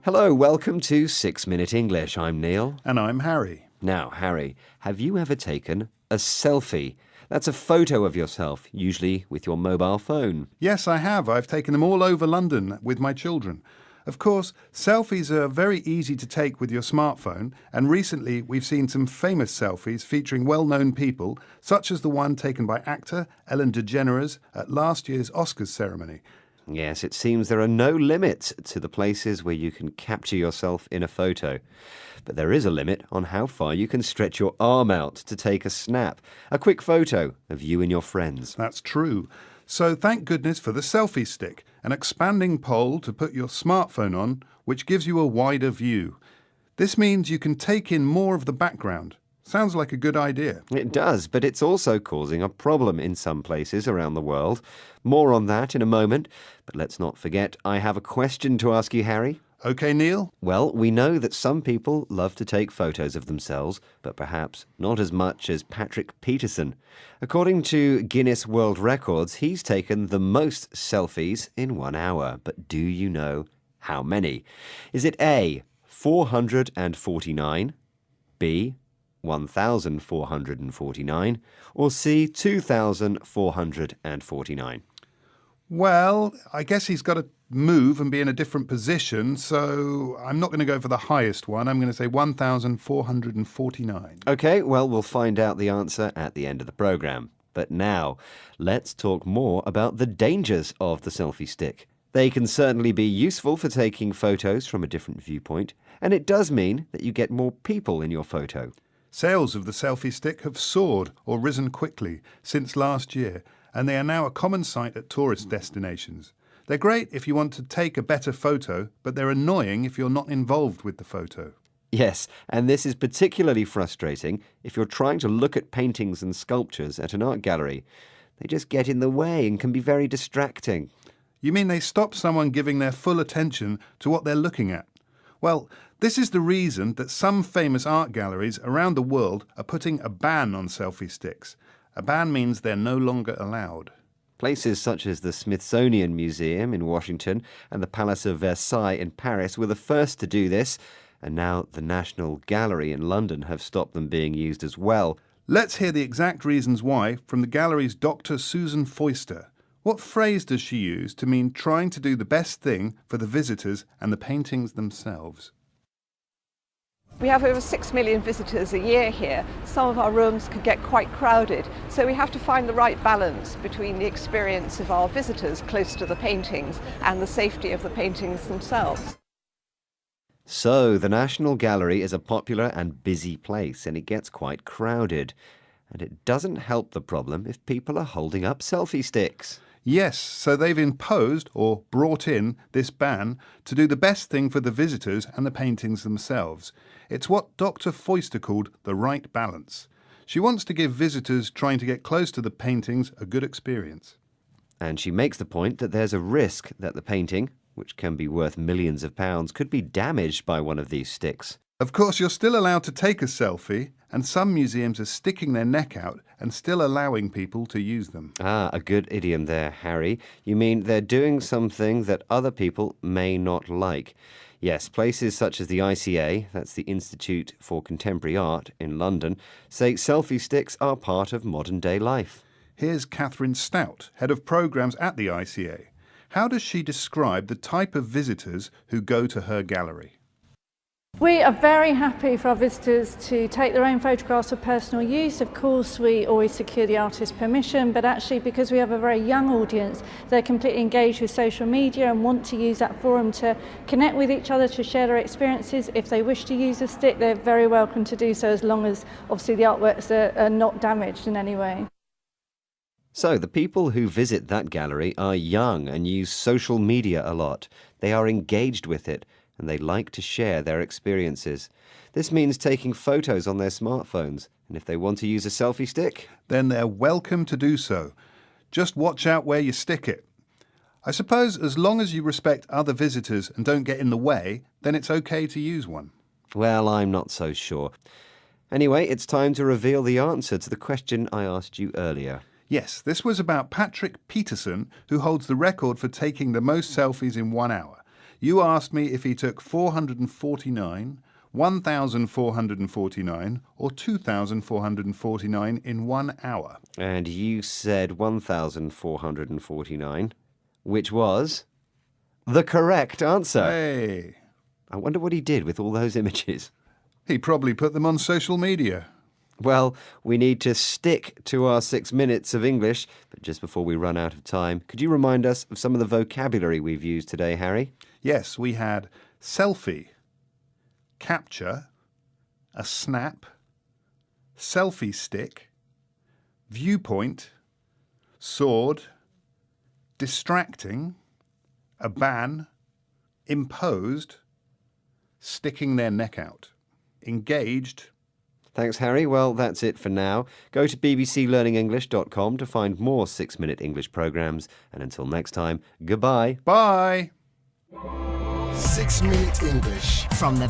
Hello, welcome to 6 Minute English. I'm Neil. And I'm Harry. Now, Harry, have you ever taken a selfie? That's a photo of yourself, usually with your mobile phone. Yes, I have. I've taken them all over London with my children. Of course, selfies are very easy to take with your smartphone, and recently we've seen some famous selfies featuring well-known people, such as the one taken by actor Ellen DeGeneres at last year's Oscars ceremony. Yes, it seems there are no limits to the places where you can capture yourself in a photo. But there is a limit on how far you can stretch your arm out to take a snap, a quick photo of you and your friends. That's true. So thank goodness for the selfie stick, an expanding pole to put your smartphone on, which gives you a wider view. This means you can take in more of the background. Sounds like a good idea. It does, but it's also causing a problem in some places around the world. More on that in a moment, but let's not forget I have a question to ask you, Harry. OK, Neil? Well, we know that some people love to take photos of themselves, but perhaps not as much as Patrick Peterson. According to Guinness World Records, he's taken the most selfies in 1 hour. But do you know how many? Is it A, 449, B, 1,449, or C, 2,449? Well, I guess he's got to move and be in a different position, so I'm not going to go for the highest one. I'm going to say 1,449. OK, well, we'll find out the answer at the end of the programme. But now, let's talk more about the dangers of the selfie stick. They can certainly be useful for taking photos from a different viewpoint, and it does mean that you get more people in your photo. Sales of the selfie stick have soared or risen quickly since last year, and they are now a common sight at tourist destinations. They're great if you want to take a better photo, but they're annoying if you're not involved with the photo. Yes, and this is particularly frustrating if you're trying to look at paintings and sculptures at an art gallery. They just get in the way and can be very distracting. You mean they stop someone giving their full attention to what they're looking at? Well, this is the reason that some famous art galleries around the world are putting a ban on selfie sticks. A ban means they're no longer allowed. Places such as the Smithsonian Museum in Washington and the Palace of Versailles in Paris were the first to do this, and now the National Gallery in London have stopped them being used as well. Let's hear the exact reasons why from the gallery's Dr. Susan Foister. What phrase does she use to mean trying to do the best thing for the visitors and the paintings themselves? We have over 6 million visitors a year here. Some of our rooms can get quite crowded, so we have to find the right balance between the experience of our visitors close to the paintings and the safety of the paintings themselves. So, the National Gallery is a popular and busy place, and it gets quite crowded. And it doesn't help the problem if people are holding up selfie sticks. Yes, so they've imposed or brought in this ban to do the best thing for the visitors and the paintings themselves. It's what Dr. Foister called the right balance. She wants to give visitors trying to get close to the paintings a good experience. And she makes the point that there's a risk that the painting, which can be worth millions of pounds, could be damaged by one of these sticks. Of course, you're still allowed to take a selfie, and some museums are sticking their neck out and still allowing people to use them. Ah, a good idiom there, Harry. You mean they're doing something that other people may not like. Yes, places such as the ICA, that's the Institute for Contemporary Art in London, say selfie sticks are part of modern-day life. Here's Catherine Stout, head of programmes at the ICA. How does she describe the type of visitors who go to her gallery? We are very happy for our visitors to take their own photographs for personal use. Of course, we always secure the artist's permission, but actually because we have a very young audience, they're completely engaged with social media and want to use that forum to connect with each other, to share their experiences. If they wish to use a stick, they're very welcome to do so, as long as obviously the artworks are not damaged in any way. So, the people who visit that gallery are young and use social media a lot. They are engaged with it, and they like to share their experiences. This means taking photos on their smartphones, and if they want to use a selfie stick, then they're welcome to do so. Just watch out where you stick it. I suppose as long as you respect other visitors and don't get in the way, then it's okay to use one. Well, I'm not so sure. Anyway, it's time to reveal the answer to the question I asked you earlier. Yes, this was about Patrick Peterson, who holds the record for taking the most selfies in 1 hour. You asked me if he took 449, 1,449 or 2,449 in 1 hour. And you said 1,449, which was the correct answer. Hey, I wonder what he did with all those images. he probably put them on social media. Well, we need to stick to our 6 minutes of English, but just before we run out of time, could you remind us of some of the vocabulary we've used today, Harry? Yes, we had selfie, capture, a snap, selfie stick, viewpoint, sword, distracting, a ban, imposed, sticking their neck out, engaged. Thanks, Harry. Well, that's it for now. Go to bbclearningenglish.com to find more 6-minute English programs. And until next time, goodbye. Bye! 6 Minute English from the